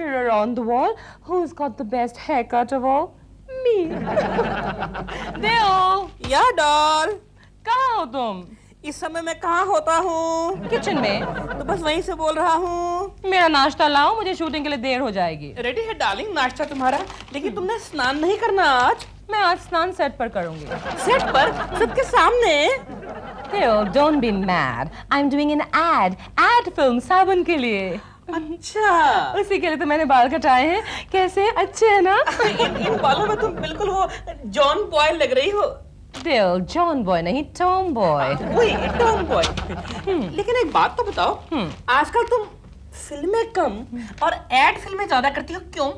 mirror on the wall. Who's got the best haircut of all? Me. Deo. या doll, कहाँ हो तुम? इस समय मैं कहाँ होता हूँ? किचन में। तो बस वहीं से बोल रहा हूँ। मेरा नाश्ता लाओ, मुझे शूटिंग के लिए देर हो जाएगी। रेडी है डार्लिंग नाश्ता तुम्हारा, लेकिन तुमने स्नान नहीं करना आज। मैं आज स्नान सेट पर करूंगी। सेट पर? सबके सामने? Theo, don't be mad. I'm doing an ad film साबुन के लिए। अच्छा, उसी के लिए तो मैंने बाल कटाए हैं। कैसे अच्छे हैं ना? इन बालों में तुम बिल्कुल वो जॉन बॉय लग रही हो। Theo, जॉन बॉय नहीं, टॉम बॉय। वही टॉम बॉय। लेकिन एक बात तो बताओ, आजकल तुम फिल्में कम और एड फिल्में ज्यादा करती हो, क्यों?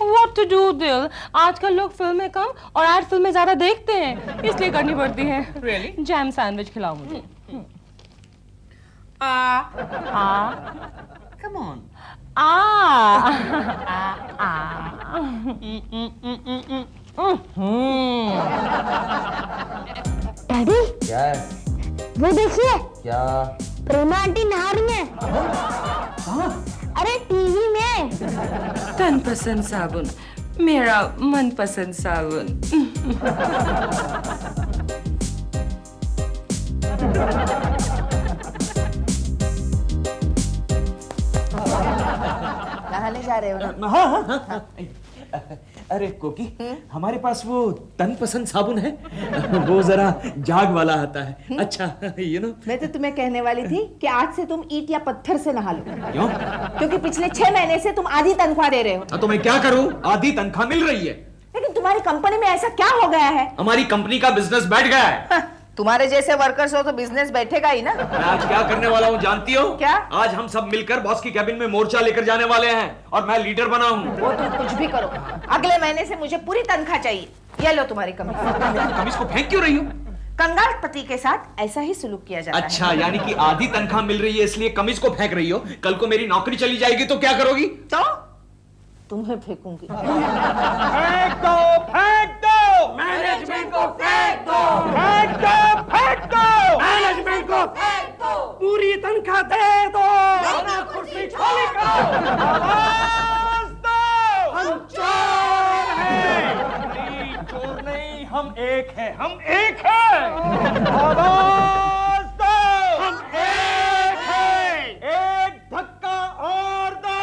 What to do, दिल? आजकल लोग फिल्में कम और एड फिल्में ज्यादा देखते हैं, इसलिए करनी पड़ती हैं। Really? जैम सैंडविच खिलाओ मुझे। Come on. डैडी, क्या है? वो देखिए, क्या? प्रेमा आंटी नहा रही हैं। अरे टीवी में। तन पसंद साबुन, मेरा मनपसंद साबुन। नहाने जा रहे हो? हाँ। अरे कोकी, हमारे पास वो तन पसंद साबुन है, वो जरा जाग वाला आता है। अच्छा, मैं तो तुम्हें कहने वाली थी कि आज से तुम ईंट या पत्थर से नहा लो। क्यों? क्योंकि पिछले 6 महीने से तुम आधी तनख्वाह दे रहे हो। तो मैं क्या करूं? आधी तनख्वाह मिल रही है। लेकिन तुम्हारी कंपनी में ऐसा क्या हो गया है? हमारी कंपनी का बिजनेस बैठ गया है। तुम्हारे जैसे वर्कर्स हो तो बिजनेस बैठेगा ही ना। मैं आज क्या करने वाला हूँ जानती हो? क्या? आज हम सब मिलकर बॉस की कैबिन में मोर्चा लेकर जाने वाले हैं और मैं लीडर बना हूँ। वो तुम कुछ भी करो, अगले महीने से मुझे पूरी तनख्वाह चाहिए। ये लो तुम्हारी कमीज। कमीज को फेंक क्यों रही हो? कंगाल पति के साथ ऐसा ही सुलूक किया जाता है। अच्छा, यानी कि आधी तनख्वाह मिल रही है इसलिए कमीज को फेंक रही हो। कल को मेरी नौकरी चली जाएगी तो क्या करोगी? तो तुम्हें फेंकूंगी। फेंक दो, फेंक दो, मैनेजमेंट को फेंक दो, फेंक दो, फेंक दो, मैनेजमेंट को फेंक दो, पूरी तनख्वाह दे दो, वरना कुर्सी खाली करो। आवाज दो, हम चोर हैं। नहीं, चोर नहीं, हम एक हैं, हम एक हैं। आवाज दो, हम एक हैं। एक धक्का और दो।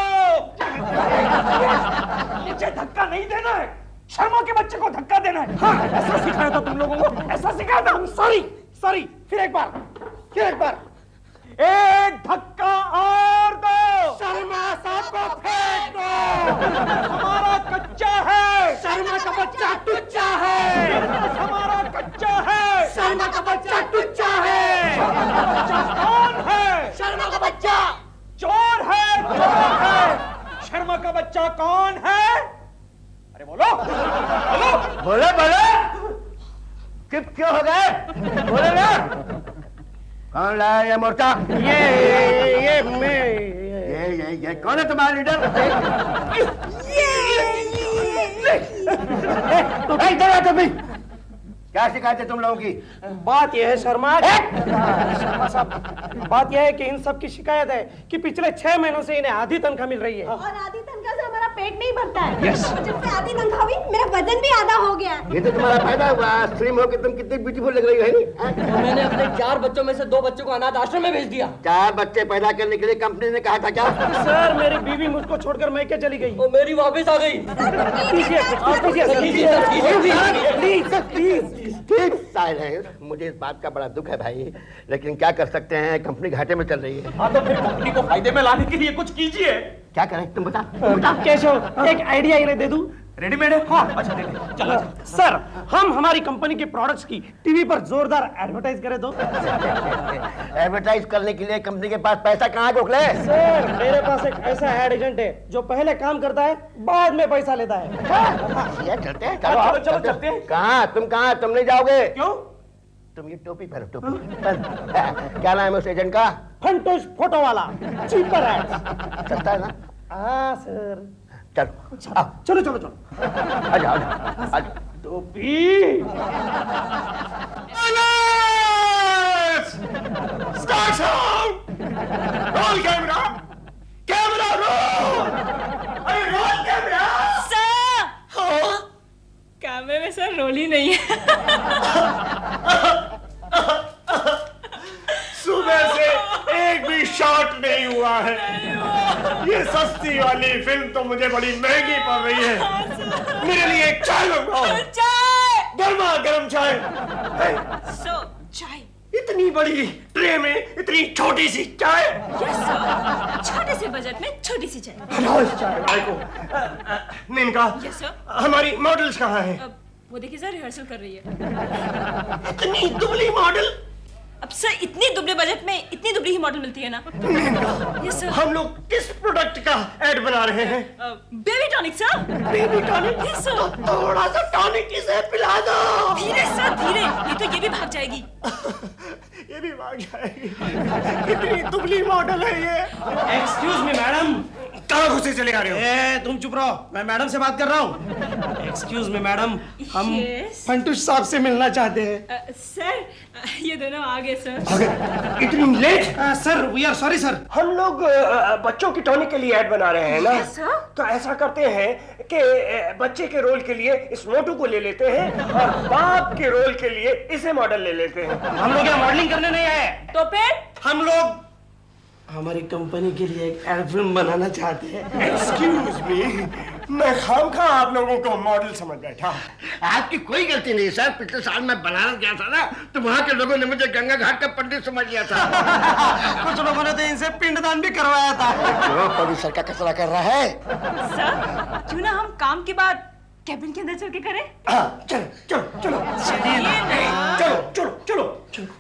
नीचे धक्का नहीं देना है, शर्मा के बच्चे को धक्का देना है। हाँ, ऐसा सिखाया था तुम लोगों को, ऐसा सिखाया था। सॉरी, सॉरी, फिर एक बार, फिर एक बार। एक धक्का और दो, शर्मा साहब को फेंक दो। हमारा कच्चा है, शर्मा का बच्चा टुच्चा है। हमारा कच्चा है, शर्मा का बच्चा टुच्चा है। शर्मा का बच्चा कौन है? शर्मा का बच्चा चोर है, चोर है। शर्मा का बच्चा कौन है? अरे बोलो, बोलो, बोले, बोले। क्यों हो गए? बोले ना। कौन लाया ये मोर्चा? ये मैं। ये कौन है तुम्हारा लीडर? ये क्या शिकायत है तुम लोगों की? बात यह है शर्मा साहब, बात यह है कि इन सब की शिकायत है कि पिछले 6 महीनों से इन्हें आधी तनख्वाह मिल रही है। और आधी तनख्वाह से हमारा पेट नहीं भरता है। Yes. जब से आधी तनख्वाह हुई, मेरा वजन भी आधा हो गया है। ये तो तुम्हारा फायदा हुआ। स्लिम होकर तुम कितनी ब्यूटीफुल लग रही हो, है नहीं? मैंने अपने 4 बच्चों में से 2 बच्चों को अनाथ आश्रम में भेज दिया। 4 बच्चे पैदा करने के लिए कंपनी ने कहा था क्या? सर, मेरी बीवी मुझको छोड़कर मैके चली गई। और मेरी वापस आ गई। ठीक साइलेंस। मुझे इस बात का बड़ा दुख है भाई, लेकिन क्या कर सकते हैं, कंपनी घाटे में चल रही है। हाँ, तो फिर कंपनी को फायदे में लाने के लिए कुछ कीजिए। क्या करें तुम बता। केशव, एक आइडिया इन्हें दे दूं? रेडीमेड है? हाँ, अच्छा दे दे। चलो। सर, हम हमारी कंपनी के प्रोडक्ट्स की टीवी पर जोरदार एडवर्टाइज करें तो? एडवर्टाइज करने के लिए कंपनी के पास पैसा कहाँ गोखले? सर, मेरे पास एक ऐसा एड एजेंट है जो पहले काम करता है, बाद में पैसा लेता है। ये चलते हैं, चलो, चलो, चलते हैं। कहाँ तुम नहीं जाओगे? क्यों? तुम ये टोपी पहनो, टोपी। क्या नाम है उस एजेंट का? फंटोश फोटो वाला, चीपर एड्स। चलता है ना? हाँ सर। चलो, आओ। चलो चलो चलो। आजा, आजा, आजा। टोपी। Start sound! Roll camera! Camera roll! Are you नहीं है। सुबह से एक भी शॉट नहीं हुआ है। ये सस्ती वाली फिल्म तो मुझे बड़ी महंगी पड़ रही है। मेरे लिए एक चाय मंगाओ। चाय। गर्मा गर्म चाय। चाय। इतनी बड़ी ट्रे में इतनी छोटी सी चाय। छोटे से बजट में छोटी सी चाय। चाय भाई को। मेनका, हमारी मॉडल्स कहाँ हैं? वो देखिए सर, रिहर्सल कर रही है। इतनी दुबली मॉडल। अब सर इतनी दुबले बजट में इतनी दुबली ही मॉडल मिलती है ना। Yes sir. हम लोग किस प्रोडक्ट का ऐड बना रहे हैं? Baby tonic sir. Baby tonic? Yes sir. थोड़ा सा टॉनिक इसे पिला दो। धीरे सर धीरे, नहीं तो ये भी भाग जाएगी। ये भी भाग जाएगी। कितनी दुबली मॉडल है ये। Excuse me madam. कहाँ घुसे चले आ रहे हो? तुम चुप रहो, मैं मैडम से बात कर रहा हूँ। एक्सक्यूज मी मैडम, हम Yes? फंटूश साहब से मिलना चाहते हैं। सर ये दोनों आ गए सर। इतनी late? Sir we are sorry sir. हम लोग बच्चों की टॉनिक के लिए ऐड बना रहे हैं ना। sir? तो ऐसा करते हैं कि बच्चे के रोल के लिए इस मोटू को ले लेते हैं और बाप के रोल के लिए इसे मॉडल ले लेते हैं। हम लोग यहाँ मॉडलिंग करने नहीं आए, तो फिर हम लोग हमारी कंपनी के लिए एक एड फिल्म बनाना चाहते हैं। एक्सक्यूज मी, मैं खामखा आप लोगों को मॉडल समझ बैठा। आपकी कोई गलती नहीं सर। पिछले साल मैं बनारस गया था ना, तो वहाँ के लोगों ने मुझे गंगा घाट का पंडित समझ लिया था। कुछ लोगों ने तो इनसे पिंडदान भी करवाया था। जो प्रोड्यूसर का कचरा कर रहा है। सर क्यों ना हम काम के बाद कैबिन के अंदर चल के करें? हाँ, चलो चलो चलो चलिए ना, चलो चलो चलो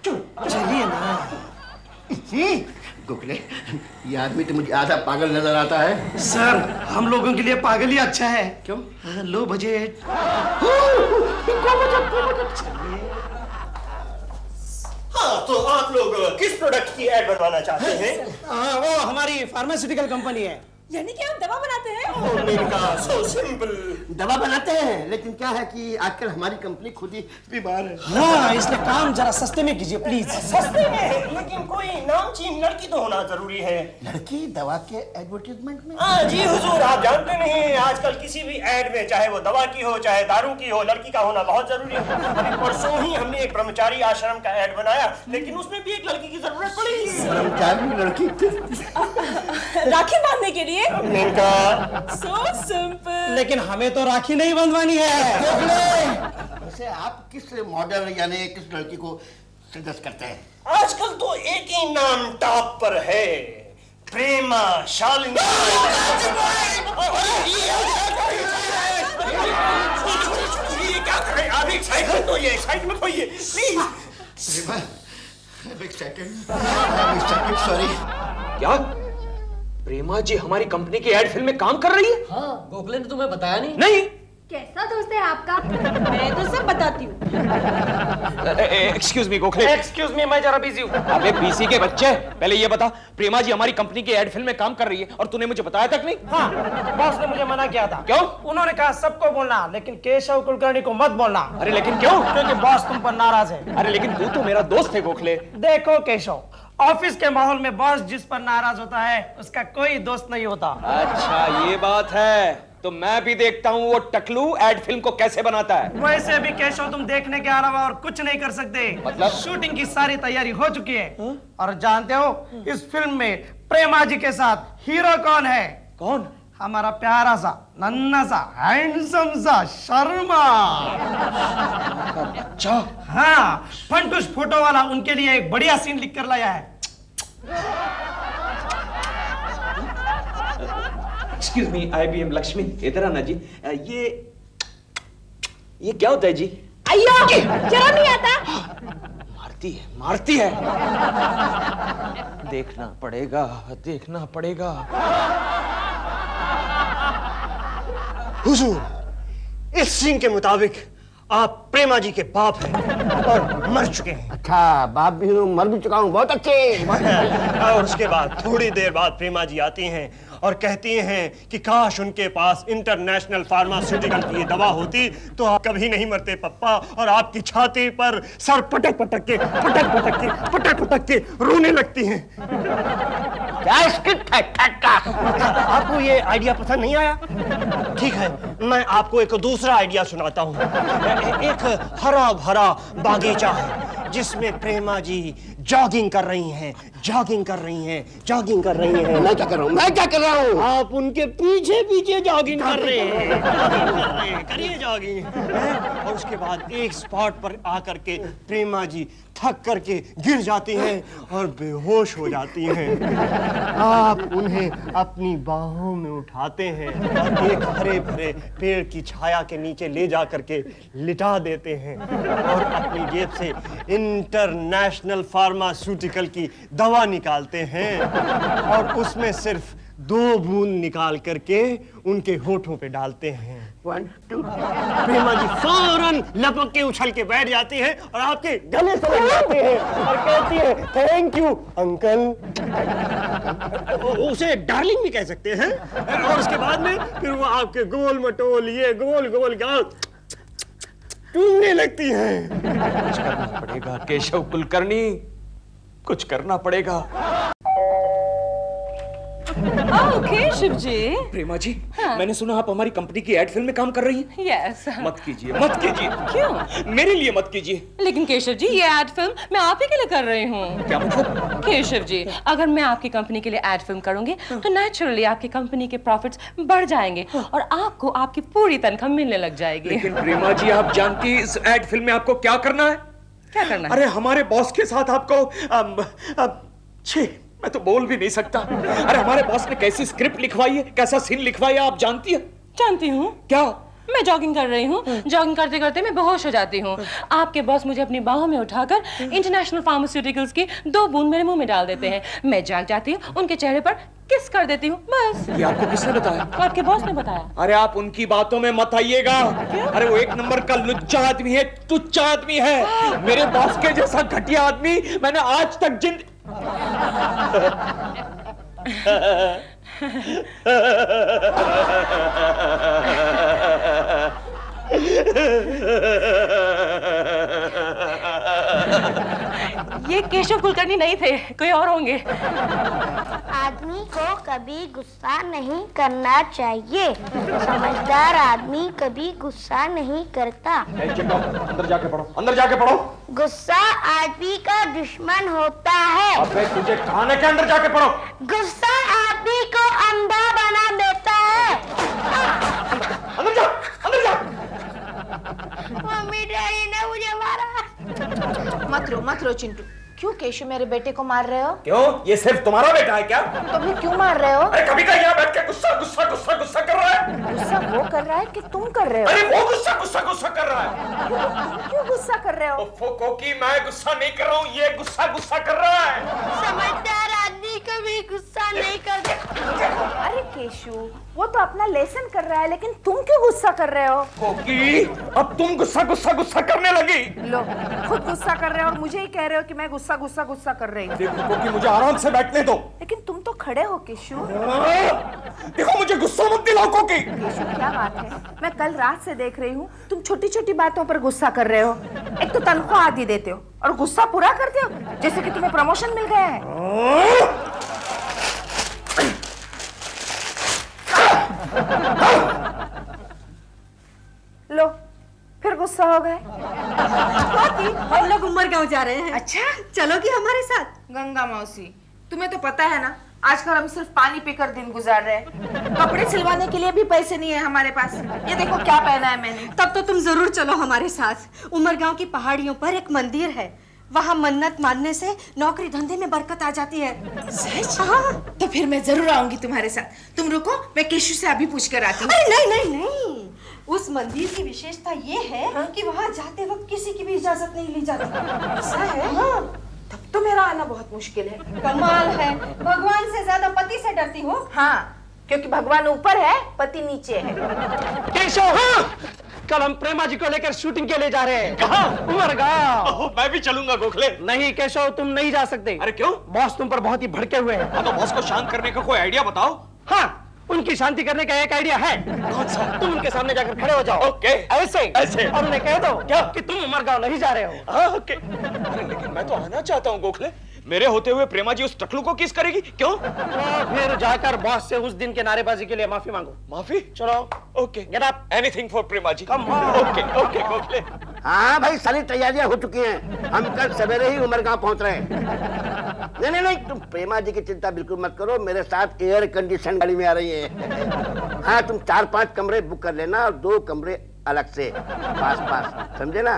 चलो चलिए ना। गोखले, ये आदमी तो मुझे आधा पागल नजर आता है। सर हम लोगों के लिए पागल ही अच्छा है। क्यों? Low budget. हाँ, तो आप लोग किस प्रोडक्ट की ऐड बनवाना चाहते हैं? वो हमारी फार्मास्यूटिकल कंपनी है। यानी कि आप दवा बनाते हैं? Maneka, so simple। दवा बनाते हैं, लेकिन क्या है कि आजकल हमारी कंपनी खुद ही बीमार है। हाँ, इसलिए काम जरा सस्ते में कीजिए प्लीज। सस्ते में है, लेकिन कोई नामचीन लड़की तो होना जरूरी है। लड़की दवा के एडवर्टीजमेंट में? हाँ जी हुजूर, आप जानते नहीं, आजकल किसी भी ऐड में चाहे वो दवा की हो चाहे दारू की हो, लड़की का होना बहुत जरूरी है। अभी परसों ही हमने एक ब्रह्मचारी आश्रम का ऐड बनाया, लेकिन उसमें भी एक लड़की की जरूरत पड़ेगी। कर्मचारी लड़की? राखी बांधने के लिए? Maneka, So simple। लेकिन हमें तो राखी नहीं बंधवानी है। वैसे आप किस मॉडल यानी किस लड़की को सजेस्ट करते हैं? आजकल तो एक ही नाम टॉप पर है, प्रेमा शालिनी। ये क्या कर रहे हैं आप? एक्साइटमेंट होइए, एक्साइटमेंट होइए प्लीज। सॉरी। क्या प्रेमा जी हमारी कंपनी की एड फिल्म में काम कर रही है? हाँ, गोखले ने तुम्हें बताया नहीं? नहीं। कैसा दोस्त है आपका? मैं तो सब बताती हूँ। Excuse me Gokhale. Excuse me, मैं जरा बिजी हूँ। अबे बीसी के बच्चे, पहले ये बता, प्रेमा जी हमारी कंपनी की एड फिल्म में काम कर रही है और तूने मुझे बताया तक नहीं? हाँ, बॉस ने मुझे मना किया था। क्यों? उन्होंने कहा सबको बोलना, लेकिन केशव कुलकर्णी को मत बोलना। अरे लेकिन क्यों? क्योंकि बॉस तुम पर नाराज है। अरे लेकिन तू तो मेरा दोस्त है गोखले। देखो केशव, ऑफिस के माहौल में बॉस जिस पर नाराज होता है उसका कोई दोस्त नहीं होता। अच्छा ये बात है, तो मैं भी देखता हूँ वो टकलू एड फिल्म को कैसे बनाता है। वैसे भी केशव तुम देखने के अलावा और कुछ नहीं कर सकते। मतलब? शूटिंग की सारी तैयारी हो चुकी है। और जानते हो इस फिल्म में प्रेमा जी के साथ हीरो कौन है? कौन? हमारा प्यारा सा, नन्हा सा, हैंडसम सा शर्मा। अच्छा। हाँ, फंटूश फोटो वाला उनके लिए एक बढ़िया सीन लिख कर लाया है। एक्सक्यूज मी, IBM लक्ष्मी, इधर आना जी। ये क्या होता है जी? अय्यो, जरा नहीं आता। मारती है। देखना पड़ेगा, देखना पड़ेगा। हुजूर, इस सीन के मुताबिक आप प्रेमा जी के बाप हैं और मर चुके हैं। अच्छा, बाप भी हूँ, मर भी चुका हूँ। बहुत अच्छे। और उसके बाद थोड़ी देर बाद प्रेमा जी आती हैं और कहती हैं कि काश उनके पास इंटरनेशनल फार्मास्यूटिकल की ये दवा होती तो आप कभी नहीं मरते पप्पा, और आपकी छाती पर सर पटक पटक के रोने लगती हैं। क्या स्क्रिप्ट है? आपको ये आइडिया पसंद नहीं आया? ठीक है, मैं आपको एक दूसरा आइडिया सुनाता हूँ। एक हरा भरा बागीचा है जिसमें प्रेमा जी जॉगिंग कर रही हैं, जॉगिंग कर रही हैं, जॉगिंग कर रही हैं। मैं क्या कर रहा हूँ, मैं क्या कर रहा हूँ? आप उनके पीछे पीछे जॉगिंग कर रहे हैं, करिए जॉगिंग। और उसके बाद एक स्पॉट पर आकर के प्रेमा जी थक करके गिर जाती हैं और बेहोश हो जाती हैं। आप उन्हें अपनी बाहों में उठाते हैं और एक हरे भरे पेड़ की छाया के नीचे ले जा करके लिटा देते हैं और अपनी जेब से इंटरनेशनल फार्मास्यूटिकल की दवा निकालते हैं और उसमें सिर्फ 2 बूंद निकाल करके उनके होठों पे डालते हैं। 1 2 प्रेमा जी फौरन लपक के उछल के बैठ जाती है और आपके गले से लग जाते हैं और कहती है थैंक यू अंकल। उसे डार्लिंग भी कह सकते हैं। और उसके बाद में फिर वो आपके गोल मटोल ये गोल गोल गाल टूटने लगती हैं। कुछ करना पड़ेगा केशव कुलकर्णी, कुछ करना पड़ेगा। ओके शिव जी। प्रेमा जी, मैंने सुना आप हमारी कंपनी की एड फिल्म में काम कर रही हैं। यस। मत कीजिए, मत कीजिए। क्यों? मेरे लिए मत कीजिए। लेकिन केशव जी, ये एड फिल्म मैं आप ही के लिए कर रही हूँ। क्या मतलब? केशव जी, अगर मैं आपकी कंपनी के लिए एड फिल्म करूंगी तो नेचुरली आपकी कंपनी के प्रॉफिट्स बढ़ जाएंगे और आपको आपकी पूरी तनख्वाह मिलने लग जाएगी। लेकिन प्रेमा जी, आप जानती हैं इस एड फिल्म में आपको क्या करना है? क्या करना है? अरे हमारे बॉस के साथ आपको छी, मैं तो बोल भी नहीं सकता। अरे हमारे बॉस ने कैसी स्क्रिप्ट लिखवाई है, कैसा सीन लिखवाया, आप जानती है? जानती हूँ। क्या? मैं जॉगिंग कर रही हूँ, जॉगिंग करते करते मैं बेहोश हो जाती हूँ। आपके बॉस मुझे अपनी बाहों में उठाकर इंटरनेशनल फार्मास्यूटिकल्स की 2 बूंद मेरे मुंह में डाल देते हैं। मैं जाग जाती हूँ, उनके चेहरे पर किस कर देती हूँ, बस। ये आपको किसने बताया? आपके बॉस ने बताया। अरे आप उनकी बातों में मत आइएगा। अरे वो एक नंबर का लुच्चा आदमी है, तुच्चा आदमी है। मेरे बॉस के जैसा घटिया आदमी मैंने आज तक ये केशव कुलकर्णी नहीं थे, कोई और होंगे। आदमी को कभी गुस्सा नहीं करना चाहिए। समझदार आदमी कभी गुस्सा नहीं करता। अंदर जाके पढ़ो, अंदर जाके पढ़ो। गुस्सा आदमी का दुश्मन होता है। अबे तुझे खाने के अंदर जाके पढ़ो। गुस्सा आदमी को अंधा बना देता है। अंदर जा, अंदर जा। मम्मी डैडी ने मुझे मारा। मत रो चिंटू। क्यों केशव मेरे बेटे को मार रहे हो? क्यों? ये सिर्फ तुम्हारा बेटा है क्या? तो फिर क्यों मार रहे हो? अरे कभी का यहाँ बैठ के गुस्सा गुस्सा गुस्सा गुस्सा कर रहा है। गुस्सा वो कर रहा है कि तुम कर रहे हो? अरे वो गुस्सा गुस्सा गुस्सा कर रहा है। तुम क्यों गुस्सा कर रहे हो? कोकी, मैं गुस्सा नहीं कर रहा हूँ, ये गुस्सा गुस्सा कर रहा है। समझदार आदमी कभी गुस्सा नहीं करता। अरे केशव, वो तो अपना लेसन कर रहा है, लेकिन तुम क्यों गुस्सा कर रहे हो? कोकी, अब तुम गुस्सा गुस्सा गुस्सा करने लगी। लो, खुद गुस्सा कर रहे हो और मुझे ही कह रहे हो कि मैं गुस्सा गुस्सा गुस्सा कर रही हूँ। देखो कोकी, मुझे आराम से बैठने दो। लेकिन तुम तो खड़े हो केशव। देखो मुझे गुस्सा मत दिलाओ कोकी। केशव क्या बात है? मैं कल रात से देख रही हूँ, तुम छोटी छोटी बातों पर गुस्सा कर रहे हो। एक तो तनख्वाह आधी देते हो और गुस्सा पूरा करते हो जैसे कि तुम्हें प्रमोशन मिल गया है। लो, फिर गुस्सा हो गए। हम लोग उमरगांव जा रहे हैं। अच्छा, चलोगी हमारे साथ? गंगा मौसी, तुम्हें तो पता है ना, आजकल हम सिर्फ पानी पीकर दिन गुजार रहे हैं। कपड़े सिलवाने के लिए भी पैसे नहीं है हमारे पास। ये देखो क्या पहना है मैंने। तब तो तुम जरूर चलो हमारे साथ। उमरगांव की पहाड़ियों पर एक मंदिर है, वहाँ मन्नत मानने से नौकरी धंधे में बरकत आ जाती है। सच? हाँ, तो फिर मैं जरूर आऊंगी तुम्हारे साथ। तुम रुको, मैं केशु से अभी पूछ कर आती हूँ। अरे नहीं नहीं नहीं, उस मंदिर की विशेषता ये है कि वहाँ जाते वक्त किसी की भी इजाजत नहीं ली जाती। ऐसा है? हाँ, तब तो मेरा आना बहुत मुश्किल है। कमाल है, भगवान से ज्यादा पति से डरती हो? हाँ, क्योंकि भगवान ऊपर है, पति नीचे है। केशव, कल हम प्रेमा जी को लेकर शूटिंग के लिए जा रहे हैं। कहाँ? उमरगांव। मैं भी चलूंगा गोखले। नहीं केशव, तुम नहीं जा सकते। अरे क्यों? बॉस तुम पर बहुत ही भड़के हुए हैं। हाँ, तो बॉस को शांत करने का कोई आइडिया बताओ। हाँ, उनकी शांति करने का एक आइडिया है। कौन सा? तुम उनके सामने जाकर खड़े हो जाओ। ओके। ऐसे ऐसे। और उन्हें कह दो क्या कि तुम उमरगांव नहीं जा रहे हो। हाँ, ओके। लेकिन मैं तो आना चाहता हूँ गोखले। मेरे होते हुए प्रेमा जी उस टकलू को किस करेगी? क्यों? तो फिर जाकर बॉस से उस दिन के नारेबाजी के लिए माफी मांगो। माफी? चलो okay, get up. Anything for Prema ji. Come on. Okay okay okay. हाँ भाई, सारी तैयारियां हो चुकी हैं। हम कल सवेरे ही उमरगांव पहुंच रहे हैं। नहीं, तुम प्रेमा जी की चिंता बिल्कुल मत करो, मेरे साथ एयर कंडीशन गाड़ी में आ रही है। हाँ, तुम 4-5 कमरे बुक कर लेना और 2 कमरे अलग से पास, समझे ना?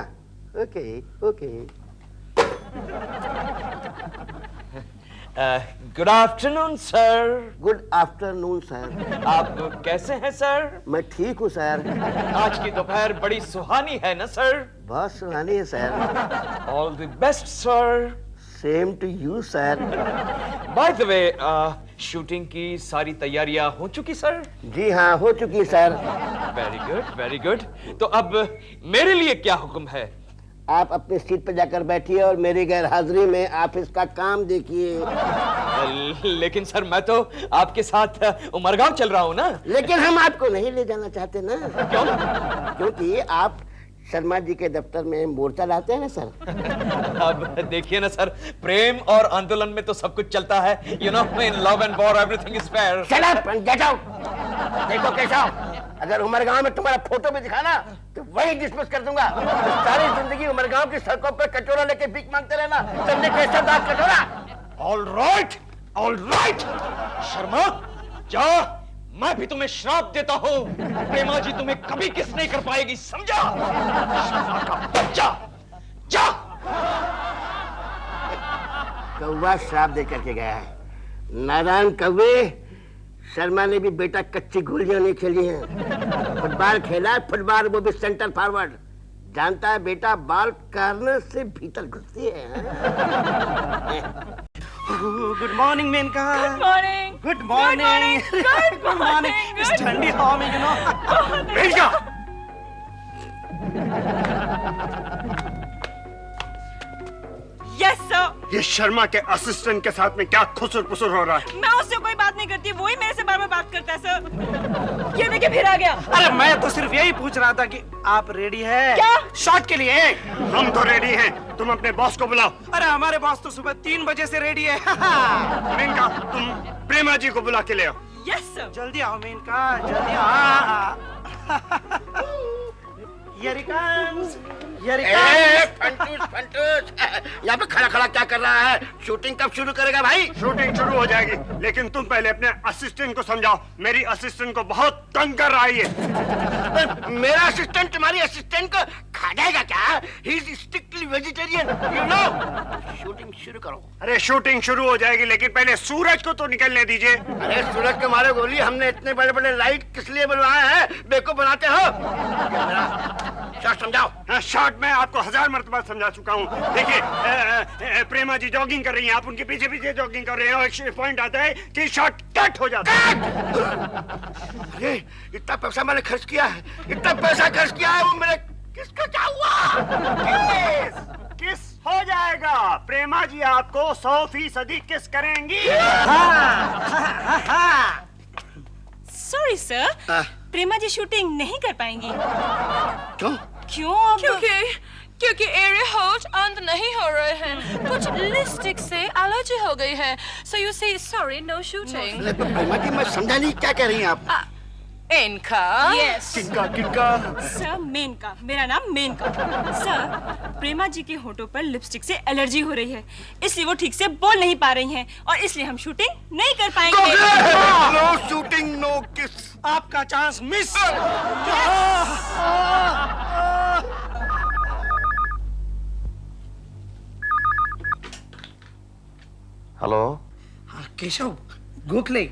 Okay. Good afternoon sir. Good afternoon sir. आप कैसे हैं सर? मैं ठीक हूँ सर। आज की दोपहर बड़ी सुहानी है ना सर? बहुत सुहानी है sir. All the best sir. Same to you sir. By the way, shooting की सारी तैयारियां हो चुकी सर? जी हाँ, हो चुकी सर। Very good. तो अब मेरे लिए क्या हुक्म है? आप अपनी सीट पर जाकर बैठिए और मेरी गैर हाजिरी में आप इसका काम देखिए। लेकिन सर, मैं तो आपके साथ उमरगांव चल रहा हूँ ना। लेकिन हम आपको नहीं ले जाना चाहते ना। क्यों? क्योंकि आप शर्मा जी के दफ्तर में मोर्चा लाते हैं ना सर। अब देखिए ना सर, प्रेम और आंदोलन में तो सब कुछ चलता है। You know, in love and war everything is fair. Shut up and get out. देखो केशव, अगर उमरगांव में तुम्हारा फोटो भी दिखाना तो वही डिसमिस कर दूंगा। तो सारी जिंदगी उमरगांव की सड़कों पर कटोरा लेके भीख मांगते रहना। तुमने केशव दास कटोरा। ऑल राइट शर्मा, जा, मैं भी तुम्हें श्राप देता हूँ। प्रेमा जी तुम्हें कभी किस नहीं कर पाएगी, समझा? शर्मा का बच्चा, जा। कौवा श्राप दे करके गया है। नारायण कौवे, शर्मा ने भी बेटा कच्ची गोलियां नहीं खेली हैं। फुटबॉल खेला, फुटबॉल वो भी सेंटर फॉरवर्ड। जानता है बेटा, बॉल कॉर्नर से भीतर घुसती है। Good morning Menka. Good morning. इस ठंडी हवा में मेनका, यस सर। ये शर्मा के असिस्टेंट के साथ में क्या खुसुर पुसुर हो रहा है? मैं उससे कोई बात नहीं करती, वही मेरे से बार-बार बात करता है सर। ये देखिए फिर आ गया। अरे मैं तो सिर्फ यही पूछ रहा था कि आप रेडी है क्या? शॉट के लिए? हम तो रेडी हैं, तुम अपने बॉस को बुलाओ। अरे हमारे बॉस तो सुबह 3 बजे से रेडी है। मेनका, तुम प्रेमा जी को बुला के ले आओ। Yes sir. जल्दी आओ मेनका, जल्दी आओ। Here he comes. फंटूस, यहाँ पे खड़ा क्या कर रहा है? शूटिंग कब शुरू करेगा भाई? शूटिंग शुरू हो जाएगी, लेकिन तुम पहले अपने असिस्टेंट को समझाओ। मेरी असिस्टेंट को बहुत तंग कर रहा है ये। मेरा असिस्टेंट तुम्हारी असिस्टेंट को खा जाएगा क्या? He is strictly vegetarian, you know? Shooting शुरू करो। अरे शूटिंग शुरू हो जाएगी, लेकिन पहले सूरज को तो निकलने दीजिए। अरे सूरज के मारे गोली, हमने इतने बड़े लाइट किस लिए बनवाए हैं? बेवकूफ बनाते हो? शॉट समझाओ। हाँ, शॉट मैं आपको 1000 मरतबा समझा चुका हूँ। देखिए, प्रेमा जी जॉगिंग कर रही हैं, आप उनके पीछे पीछे जॉगिंग कर रहे हैं और एक पॉइंट आता है कि शॉट कट हो जाता है। अरे इतना पैसा मैंने खर्च किया है, वो मेरे किसका क्या हुआ? किस हो जाएगा। प्रेमा जी आपको 100% किस करेंगी। सॉरी सर, प्रेमा जी शूटिंग नहीं कर पाएंगी। क्यों? क्योंकि एरिया होल्ड अंत नहीं हो रहे हैं। कुछ लिपस्टिक से एलर्जी हो गई है। So you say sorry, no shooting. प्रेमा जी, मैं समझा नहीं, क्या कह रही हैं आप? इनका? Yes. किनका? सर, मेनका, मेरा नाम मेनका। सर, प्रेमा जी के होठों पर लिपस्टिक से एलर्जी हो रही है, इसलिए वो ठीक से बोल नहीं पा रही हैं और इसलिए हम शूटिंग नहीं कर पाएंगे। नो शूटिंग, नो किस। आपका chance miss. Hello. Keshav, Gokhale.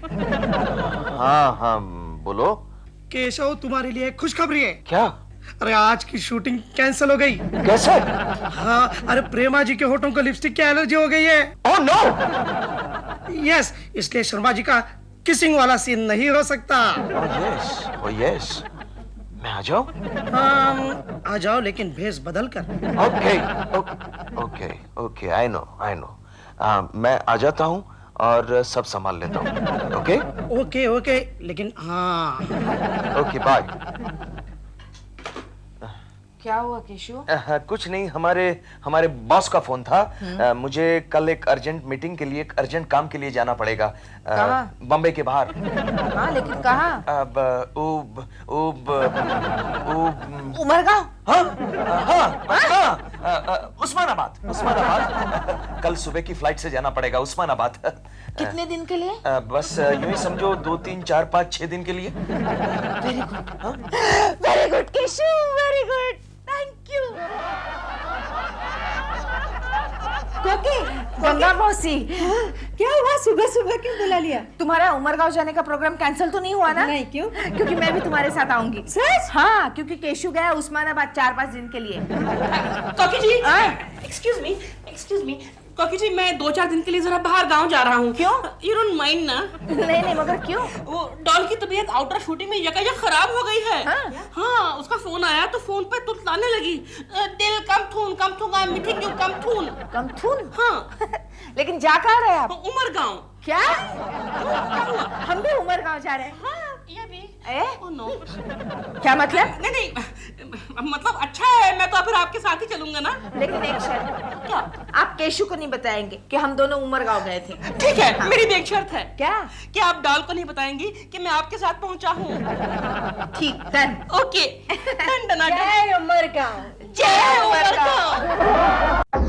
हाँ, बोलो। केशव, तुम्हारे लिए खुशखबरी है। क्या? अरे आज की शूटिंग कैंसिल हो गई। कैसे? हाँ, अरे प्रेमा जी के होठों को लिपस्टिक की एलर्जी हो गई है। Oh no. यस, इसलिए शर्मा जी का किसिंग वाला सीन नहीं हो सकता। ओह यस, मैं आ जाऊं? आ जाओ, लेकिन भेष बदल कर। Okay, I know. मैं आ जाता हूँ और सब संभाल लेता हूँ। ओके, लेकिन हाँ। Okay, bye. क्या हुआ केशु? कुछ नहीं, हमारे बॉस का फोन था। मुझे कल एक अर्जेंट मीटिंग के लिए, एक अर्जेंट काम के लिए जाना पड़ेगा। कहाँ? बॉम्बे के बाहर। हाँ, लेकिन कहाँ? अब उमरगांव? हाँ, उस्मानाबाद। कल सुबह की फ्लाइट से जाना पड़ेगा उस्मानाबाद। कितने दिन के लिए? बस यूं ही समझो 2, 3, 4, 5, 6 दिन के लिए। Very good Keshu, very good, thank you. Koki, Ganga मौसी, क्या हुआ? सुबह सुबह क्यों बुला लिया? तुम्हारा उमरगांव जाने का प्रोग्राम कैंसिल तो नहीं हुआ ना? नहीं, क्यों? क्योंकि मैं भी तुम्हारे साथ आऊंगी। सच? हाँ, क्योंकि केशु गया उस्मानाबाद 4-5 दिन के लिए। कॉकी जी, एक्सक्यूज मी कॉकी जी, मैं 2-4 दिन के लिए जरा बाहर गांव जा रहा हूँ। क्यों? यू डोंट माइंड ना? नहीं, मगर क्यों? वो डॉल की तबीयत आउटर शूटिंग में यकायक खराब हो गई है। हाँ, उसका फोन आया तो फोन पे तुतलाने लगी, दिल come soon, I am meeting you come soon. हाँ। लेकिन जा कहाँ रहे आप? उमरगांव। क्या? हम भी उमरगांव जा रहे हैं। हाँ, ये भी। Oh, no. क्या मतलब? नहीं, मतलब अच्छा है, मैं तो फिर आपके साथ ही चलूंगा ना। लेकिन एक शर्त। क्या? आप केशु को नहीं बताएंगे कि हम दोनों उमरगांव गए थे। ठीक है, हाँ। मेरी भी एक शर्त है। क्या? कि आप डॉल को नहीं बताएंगी कि मैं आपके साथ पहुंचा हूँ। ठीक, डन। Okay, done. जय उमरगांव। जय उमरगांव।